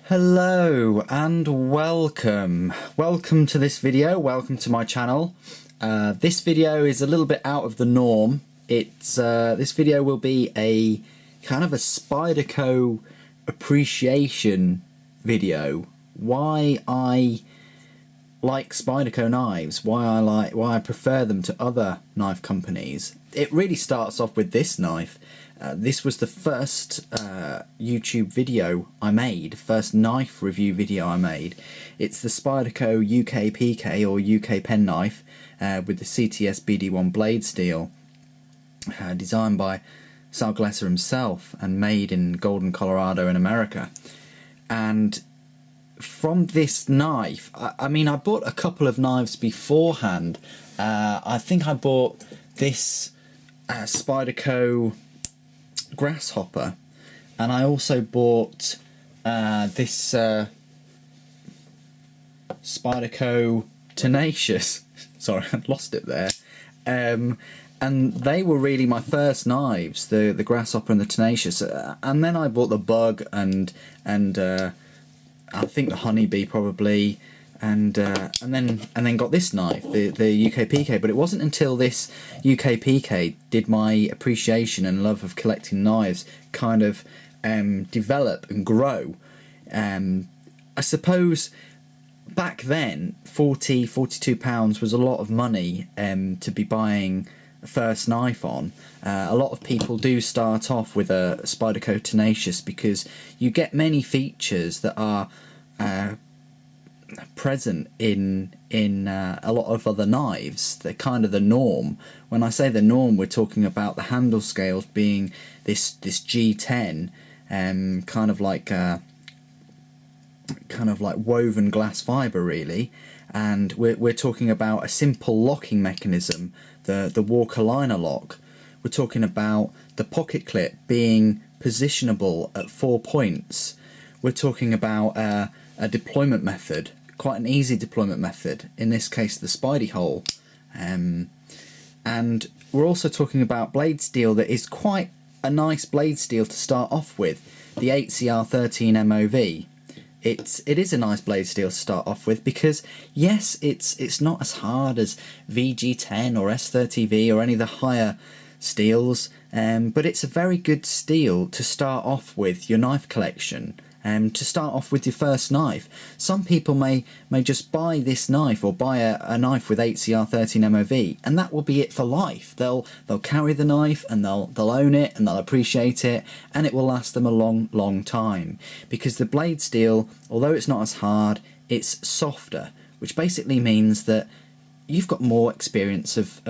Hello and welcome to this video. Welcome to my channel. This video is a little bit out of the norm. This video will be a kind of a Spyderco appreciation video. Why I like Spyderco knives, why I prefer them to other knife companies. It really starts off with this knife. This was the first YouTube video I made, first knife review video I made. It's the Spyderco UK PK or UK penknife with the CTS BD1 blade steel, designed by Sal Glesser himself and made in Golden, Colorado in America. And from this knife, I mean, I bought a couple of knives beforehand. I think I bought this Spyderco Grasshopper, and I also bought this Spyderco Tenacious. Sorry, I lost it there. And they were really my first knives, the Grasshopper and the Tenacious. And then I bought the Bug and I think the Honeybee probably, and then got this knife, the UK PK. But it wasn't until this UK PK did my appreciation and love of collecting knives kind of develop and grow. I suppose back then £42 was a lot of money to be buying a first knife on. A lot of people do start off with a Spyderco Tenacious because you get many features that are present in a lot of other knives. They're kind of the norm. When I say the norm, we're talking about the handle scales being this G10, kind of like woven glass fibre really, and we're talking about a simple locking mechanism, the Walker liner lock. We're talking about the pocket clip being positionable at 4 points. We're talking about a deployment method, quite an easy deployment method, in this case the Spidey hole, and we're also talking about blade steel that is quite a nice blade steel to start off with, the 8CR13 MOV. It is a nice blade steel to start off with because yes, it's not as hard as VG10 or S30V or any of the higher steels, but it's a very good steel to start off with your knife collection. To start off with your first knife. Some people may just buy this knife or buy a knife with 8CR13 MOV, and that will be it for life. They'll carry the knife and they'll own it and they'll appreciate it, and it will last them a long time, because the blade steel, although it's not as hard, it's softer, which basically means that you've got more experience of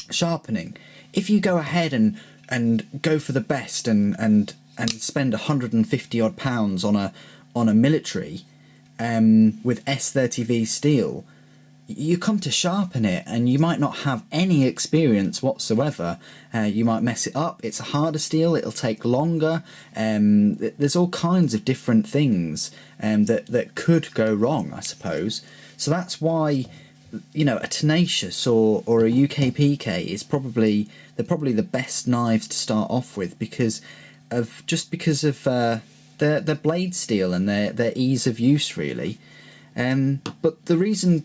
sharpening. If you go ahead and go for the best and spend 150 odd pounds on a military with S30V steel, you come to sharpen it and you might not have any experience whatsoever. You might mess it up. It's a harder steel, it'll take longer. There's all kinds of different things that could go wrong, I suppose. So that's why, you know, a Tenacious or a UK PK is probably the best knives to start off with, because of their blade steel and their ease of use really. But the reason,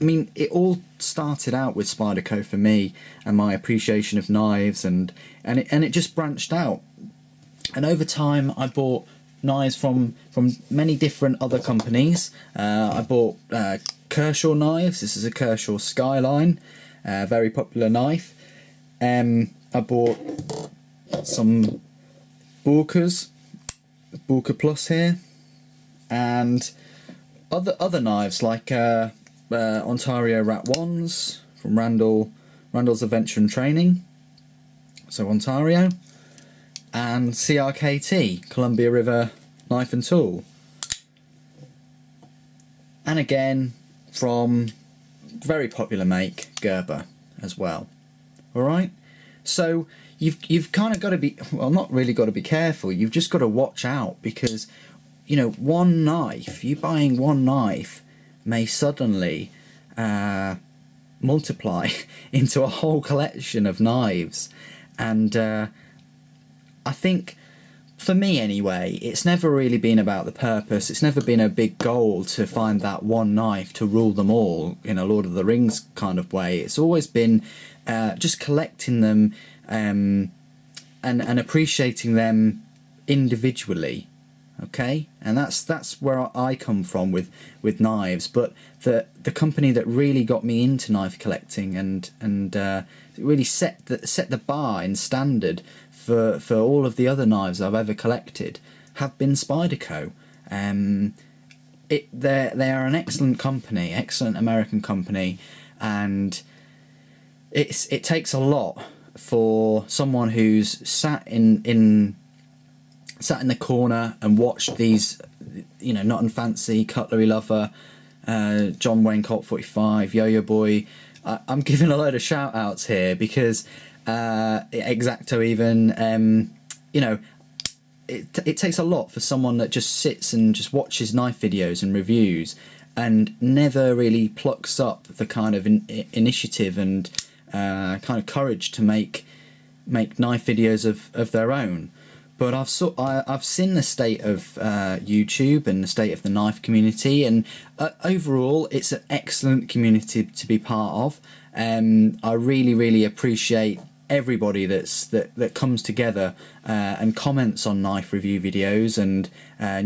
I mean, it all started out with Spyderco for me and my appreciation of knives, and it just branched out, and over time I bought knives from many different other companies. I bought Kershaw knives. This is a Kershaw Skyline, very popular knife. I bought some Bulker Plus here, and other knives like Ontario Rat 1s from Randall's Adventure and Training, so Ontario, and CRKT, Columbia River Knife and Tool, and again from very popular make Gerber as well. Alright, so you've kind of got to be, well, not really got to be careful, you've just got to watch out, because, you know, one knife, you buying one knife may suddenly multiply into a whole collection of knives. And I think for me anyway, it's never really been about the purpose. It's never been a big goal to find that one knife to rule them all in a Lord of the Rings kind of way. It's always been just collecting them and appreciating them individually. Okay, and that's where I come from with knives. But the company that really got me into knife collecting and really set the bar and standard for all of the other knives I've ever collected have been Spyderco. They are an excellent company, excellent American company, and it takes a lot for someone who's sat in the corner and watched these, Not Unfancy, Cutlery Lover, John Wayne Colt 45, Yo-Yo Boy. I'm giving a load of shout outs here because Exacto even, it takes a lot for someone that just sits and just watches knife videos and reviews and never really plucks up the kind of initiative and kind of courage to make knife videos of their own. But I've seen the state of YouTube and the state of the knife community, and overall it's an excellent community to be part of. I really appreciate everybody that comes together and comments on knife review videos and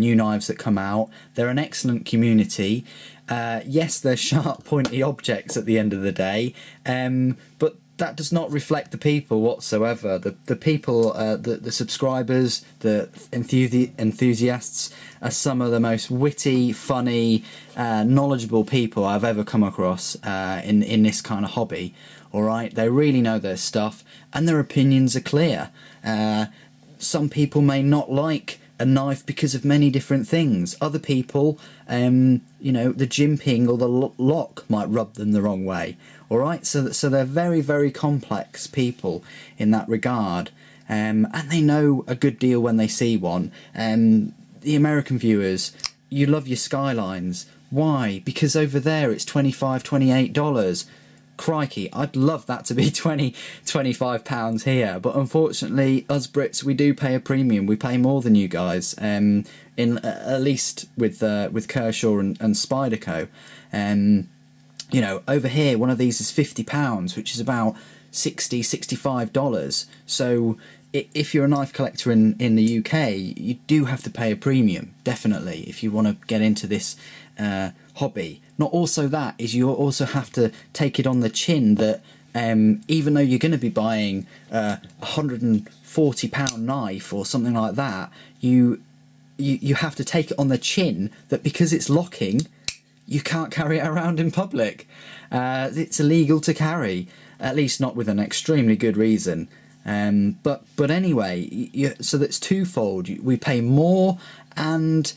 new knives that come out. They're an excellent community. Yes, they're sharp, pointy objects at the end of the day, but that does not reflect the people whatsoever. The people, the subscribers, the enthusiasts are some of the most witty, funny, knowledgeable people I've ever come across in this kind of hobby. All right, they really know their stuff and their opinions are clear. Some people may not like a knife because of many different things. Other people, the jimping or the lock might rub them the wrong way. All right, so they're very, very complex people in that regard, and they know a good deal when they see one. The American viewers, you love your Skylines. Why? Because over there it's $25, $28. Crikey, I'd love that to be £25 here, but unfortunately us Brits, we do pay a premium. We pay more than you guys, in at least with Kershaw and Spyderco. Over here one of these is £50, which is about $65. So if you're a knife collector in the UK, you do have to pay a premium, definitely, if you want to get into this hobby. Not also that, is you also have to take it on the chin that even though you're going to be buying a £140 knife or something like that, you have to take it on the chin that because it's locking, you can't carry it around in public. It's illegal to carry, at least not with an extremely good reason. But anyway, so that's twofold. We pay more, and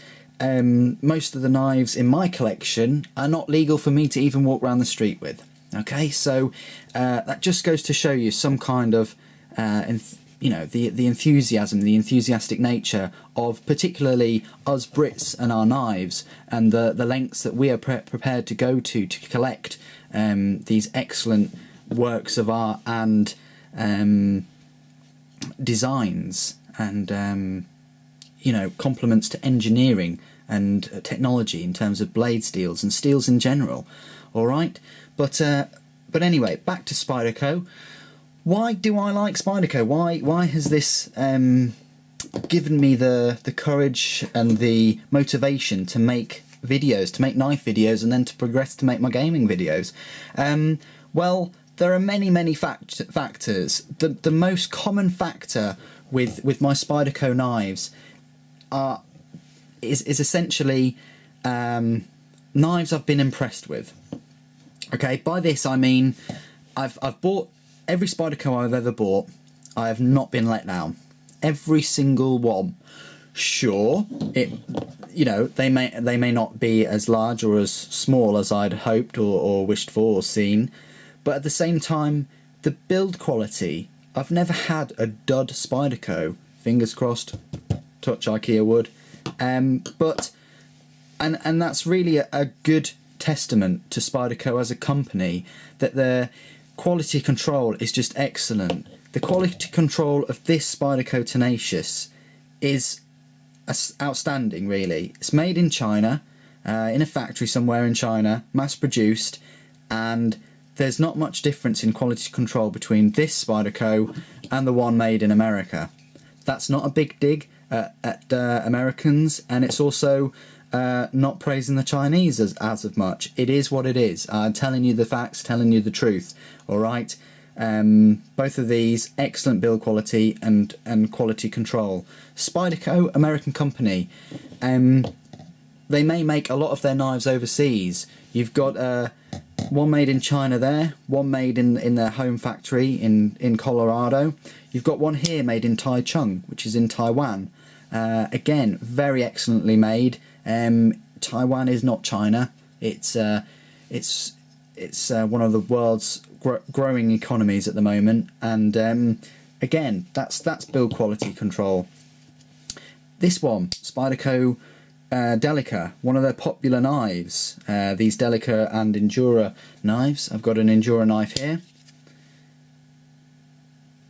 most of the knives in my collection are not legal for me to even walk around the street with. Okay, so that just goes to show you some kind of the enthusiasm, the enthusiastic nature of particularly us Brits and our knives, and the lengths that we are prepared to go to collect these excellent works of art and designs and compliments to engineering and technology in terms of blade steels and steels in general. All right, but anyway, back to Spyderco. Why do I like Spyderco? Why has this given me the courage and the motivation to make videos, to make knife videos, and then to progress to make my gaming videos? Well, there are many factors. The most common factor with my Spyderco knives is essentially knives I've been impressed with. Okay, by this I mean I've bought every Spyderco I've ever bought. I have not been let down. Every single one. Sure, they may not be as large or as small as I'd hoped or wished for or seen, but at the same time, the build quality. I've never had a dud Spyderco. Fingers crossed. Touch IKEA wood. But that's really a good testament to Spyderco as a company, that their quality control is just excellent. The quality control of this Spyderco Tenacious is outstanding, really. It's made in China, in a factory somewhere in China, mass produced, and there's not much difference in quality control between this Spyderco and the one made in America. That's not a big dig at Americans, and it's also not praising the Chinese as of much. It is what it is. I'm telling you the facts, telling you the truth. All right. Both of these, excellent build quality and quality control. Spyderco, American company. They may make a lot of their knives overseas. You've got one made in China there, one made in their home factory in Colorado. You've got one here made in Taichung, which is in Taiwan. Again, very excellently made. Taiwan is not China. It's one of the world's growing economies at the moment, and again, that's build quality control. This one, Spyderco Delica, one of their popular knives. These Delica and Endura knives. I've got an Endura knife here.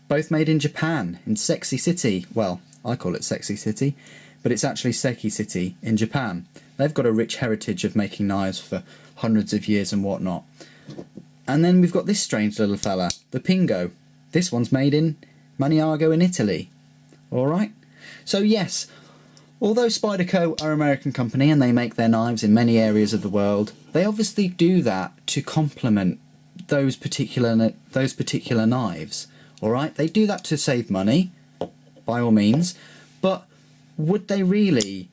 Both made in Japan, in Sexy City. Well, I call it Sexy City, but it's actually Seki City in Japan. They've got a rich heritage of making knives for hundreds of years and whatnot. And then we've got this strange little fella, the Pingo. This one's made in Maniago in Italy. Alright? So yes, although Spyderco are an American company and they make their knives in many areas of the world, they obviously do that to complement those particular knives. Alright? They do that to save money, by all means, but would they really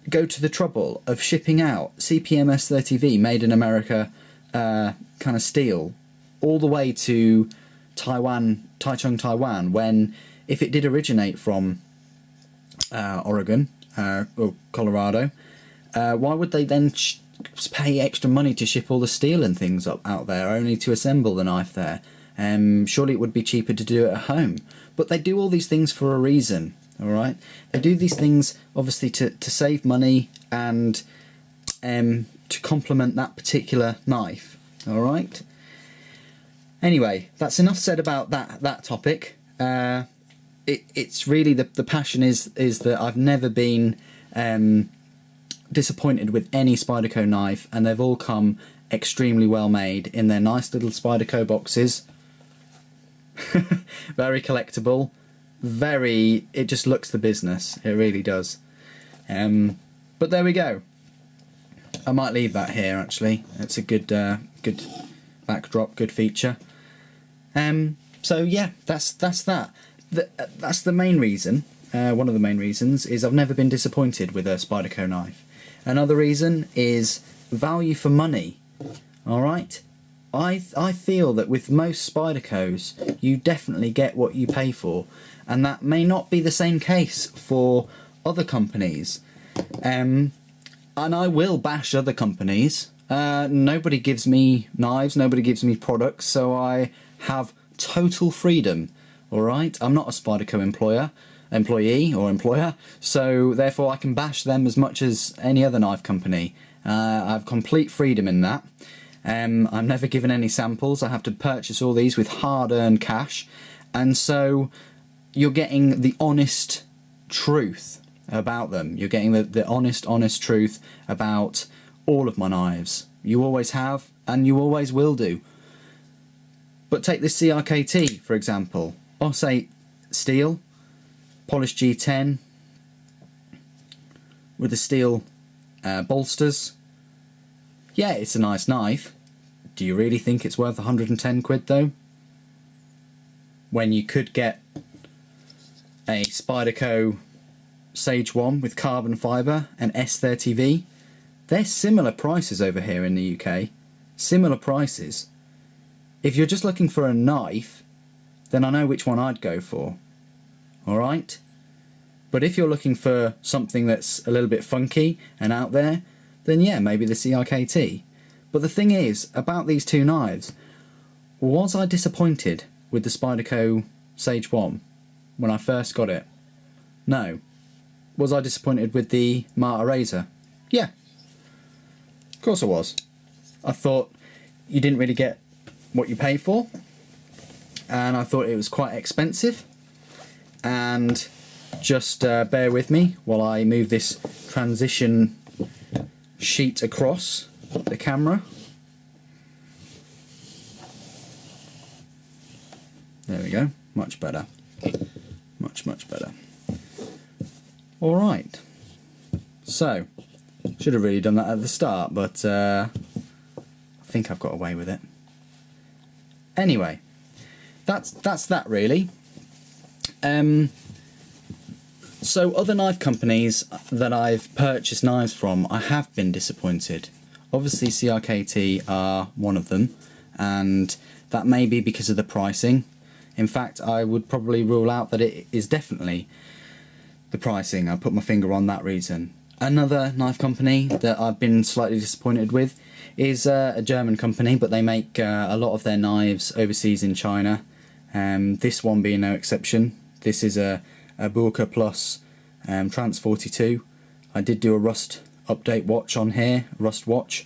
go to the trouble of shipping out CPM S30V made in America kind of steel all the way to Taichung, Taiwan, when if it did originate from Oregon or Colorado, why would they then pay extra money to ship all the steel and things out there only to assemble the knife there? Surely it would be cheaper to do it at home. But they do all these things for a reason. All right, they do these things obviously to save money and to complement that particular knife. All right. Anyway, that's enough said about that topic. It's really the passion is that I've never been disappointed with any Spyderco knife, and they've all come extremely well made in their nice little Spyderco boxes. Very collectible. It just looks the business. It really does. But there we go. I might leave that here actually. It's a good backdrop, good feature. So yeah, that's that. That's the main reason. One of the main reasons is I've never been disappointed with a Spyderco knife. Another reason is value for money. All right. I feel that with most Spydercos, you definitely get what you pay for, and that may not be the same case for other companies. And I will bash other companies. Nobody gives me knives, nobody gives me products, so I have total freedom. All right, I'm not a Spyderco employee or employer, so therefore I can bash them as much as any other knife company. I have complete freedom in that. I'm never given any samples. I have to purchase all these with hard-earned cash, and so you're getting the honest truth about them. You're getting the honest truth about all of my knives. You always have, and you always will do. But take this CRKT, for example. Or say steel, polished G10, with the steel bolsters. Yeah, it's a nice knife. Do you really think it's worth 110 quid though? When you could get a Spyderco Sage 1 with carbon fibre and S30V. They're similar prices over here in the UK. Similar prices. If you're just looking for a knife, then I know which one I'd go for. Alright? But if you're looking for something that's a little bit funky and out there, then yeah, maybe the CRKT. But the thing is, about these two knives, was I disappointed with the Spyderco Sage 1 when I first got it? No. Was I disappointed with the Marta Razor? Yeah. Of course I was. I thought you didn't really get what you pay for, and I thought it was quite expensive, and Just bear with me while I move this transition sheet across the camera. There we go, much better. Much better. Alright, so, should have really done that at the start, but I think I've got away with it. Anyway, that's that really. So other knife companies that I've purchased knives from, I have been disappointed. Obviously CRKT are one of them, and that may be because of the pricing. In fact, I would probably rule out that it is definitely the pricing. I'll put my finger on that reason. Another knife company that I've been slightly disappointed with is a German company, but they make a lot of their knives overseas in China. This one being no exception. This is a Burka Plus Trans 42. I did do a rust update watch on here, rust watch,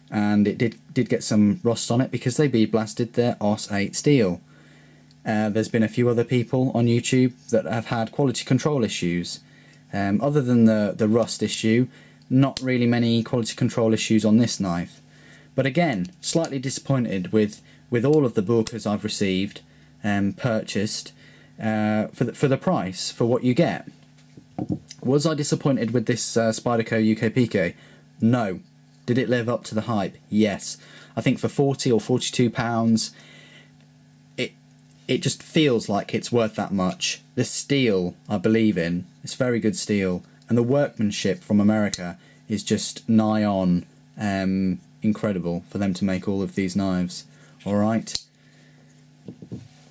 and it did get some rust on it because they bead blasted their OS 8 steel. There's been a few other people on YouTube that have had quality control issues. Other than the rust issue, not really many quality control issues on this knife. But again, slightly disappointed with all of the Burkas I've received, purchased, for the price, for what you get. Was I disappointed with this Spyderco UK PK? No. Did it live up to the hype? Yes. I think for £40 or £42, it just feels like it's worth that much. The steel I believe in. It's very good steel, and the workmanship from America is just nigh on incredible for them to make all of these knives. Alright.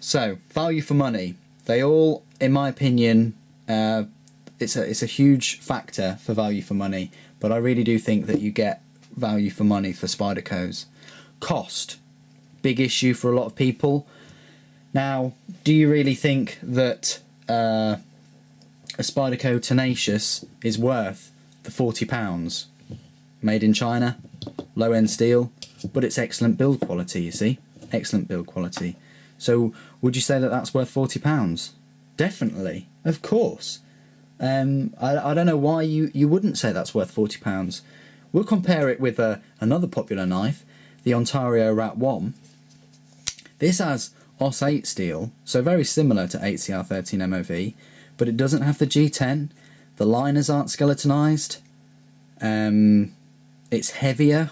So, value for money. They all, in my opinion, it's a huge factor for value for money, but I really do think that you get value for money for Spydercos. Cost. Big issue for a lot of people. Now, do you really think that a Spyderco Tenacious is worth the £40? Made in China, low-end steel, but it's excellent build quality, you see? Excellent build quality. So, would you say that that's worth £40? Definitely, of course. I don't know why you wouldn't say that's worth £40. We'll compare it with another popular knife, the Ontario Rat 1. This has OS 8 steel, so very similar to 8CR13 MOV, but it doesn't have the G10, the liners aren't skeletonized, it's heavier,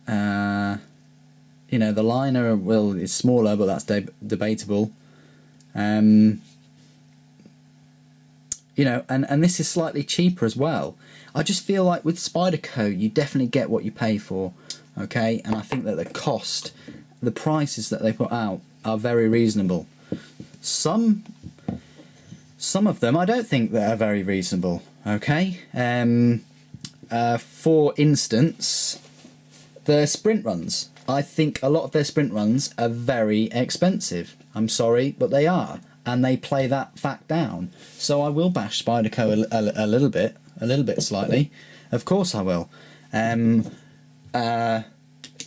you know, the liner is smaller, but that's debatable, you know, and this is slightly cheaper as well. I just feel like with Spyderco you definitely get what you pay for, okay, and I think that the cost, the prices that they put out are very reasonable. Some of them I don't think that are very reasonable, okay. For instance, their sprint runs. I think a lot of their sprint runs are very expensive. I'm sorry, but they are, and they play that fact down. So I will bash Spyderco a little bit slightly. Of course I will,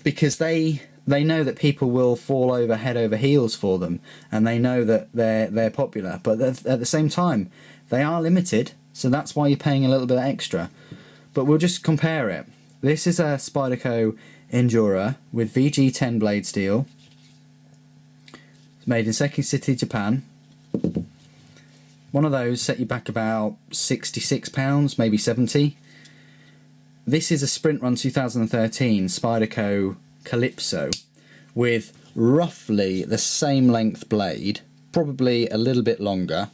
because they know that people will fall over head over heels for them, and they know that they're popular, but at the same time they are limited, so that's why you're paying a little bit extra. But we'll just compare it. This is a Spyderco Endura with VG10 blade steel. It's made in Seki City, Japan. One of those set you back about £66, maybe 70. This is a Sprint Run 2013 Spyderco Calypso with roughly the same length blade, probably a little bit longer,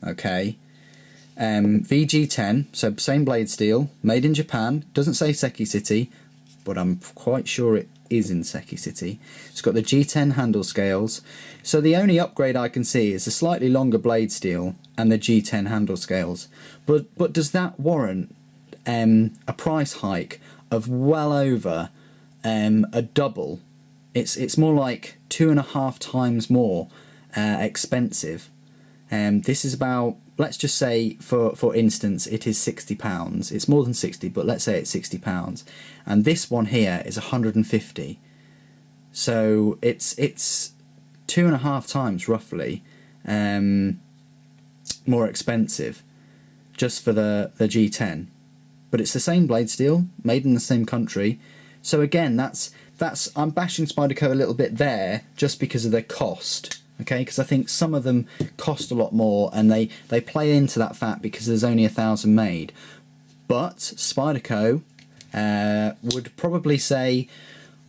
okay. VG10, so same blade steel, made in Japan. Doesn't say Seki City, but I'm quite sure it is in Seki City. It's got the G10 handle scales, so the only upgrade I can see is a slightly longer blade steel and the G10 handle scales. But does that warrant a price hike of well over a double? It's more like 2.5 times more expensive. This is about, let's just say for instance it is £60. It's more than 60, but let's say it's £60, and this one here is 150. So it's 2.5 times roughly more expensive just for the G10, but it's the same blade steel made in the same country. So again, that's I'm bashing Spyderco a little bit there just because of their cost, okay? Because I think some of them cost a lot more, and they play into that fact because there's only 1,000 made. But Spyderco would probably say,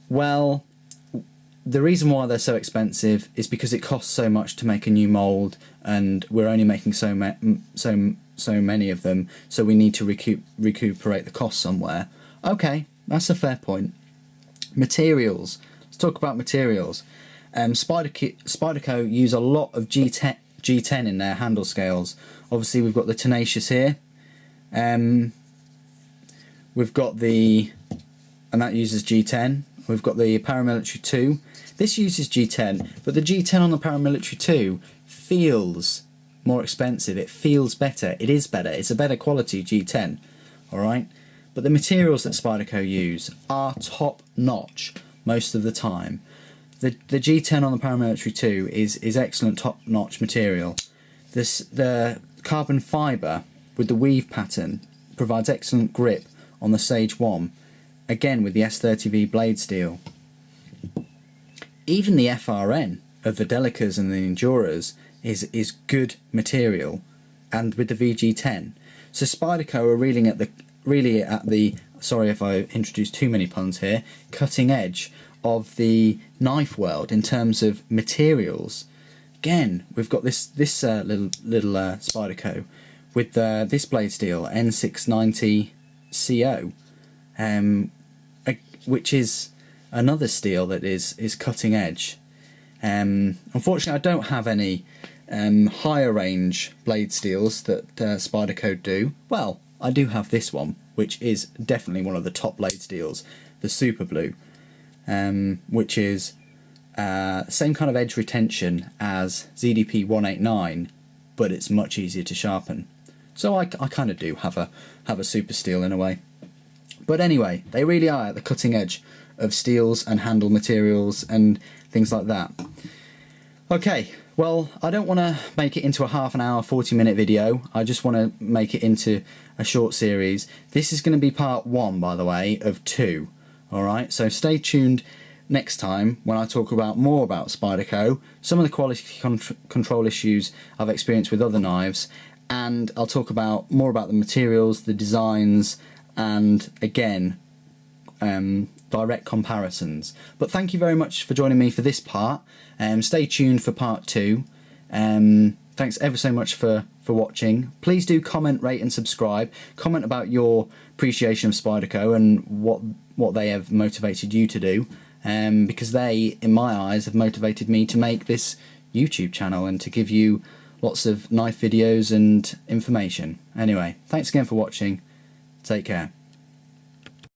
well, the reason why they're so expensive is because it costs so much to make a new mould, and we're only making so many of them, so we need to recuperate the cost somewhere. Okay, that's a fair point. Materials. Let's talk about materials. Spyderco use a lot of G10 in their handle scales. Obviously, we've got the Tenacious here. We've got and that uses G10. We've got the Paramilitary 2. This uses G10, but the G10 on the Paramilitary 2 feels more expensive. It feels better. It is better. It's a better quality G10. Alright? But the materials that Spyderco use are top notch most of the time. The G10 on the Paramilitary 2 is excellent top notch material. The carbon fibre with the weave pattern provides excellent grip on the Sage 1, again with the S30V blade steel. Even the FRN of the Delicas and the Endurers is good material, and with the VG10. So Spyderco are really at the sorry if I introduced too many puns here, cutting edge of the knife world in terms of materials. Again, we've got this little Spyderco with this blade steel N690 CO, which is another steel that is cutting edge. Unfortunately, I don't have any higher range blade steels that Spyderco do. Well, I do have this one, which is definitely one of the top blade steels, the Super Blue, which is same kind of edge retention as ZDP 189, but it's much easier to sharpen. So I kind of do have a super steel in a way. But anyway, they really are at the cutting edge of steels and handle materials and things like that. Okay, well, I don't want to make it into a half an hour, 40-minute video. I just want to make it into a short series. This is going to be part 1, by the way, of 2. Alright, so stay tuned next time when I talk more about Spyderco, some of the quality control issues I've experienced with other knives, and I'll talk more about the materials, the designs, and again, direct comparisons. But thank you very much for joining me for this part. Stay tuned for part 2. Thanks ever so much for watching. Please do comment, rate and subscribe. Comment about your appreciation of Spyderco and what they have motivated you to do, because they, in my eyes, have motivated me to make this YouTube channel and to give you lots of knife videos and information. Anyway, thanks again for watching. Take care.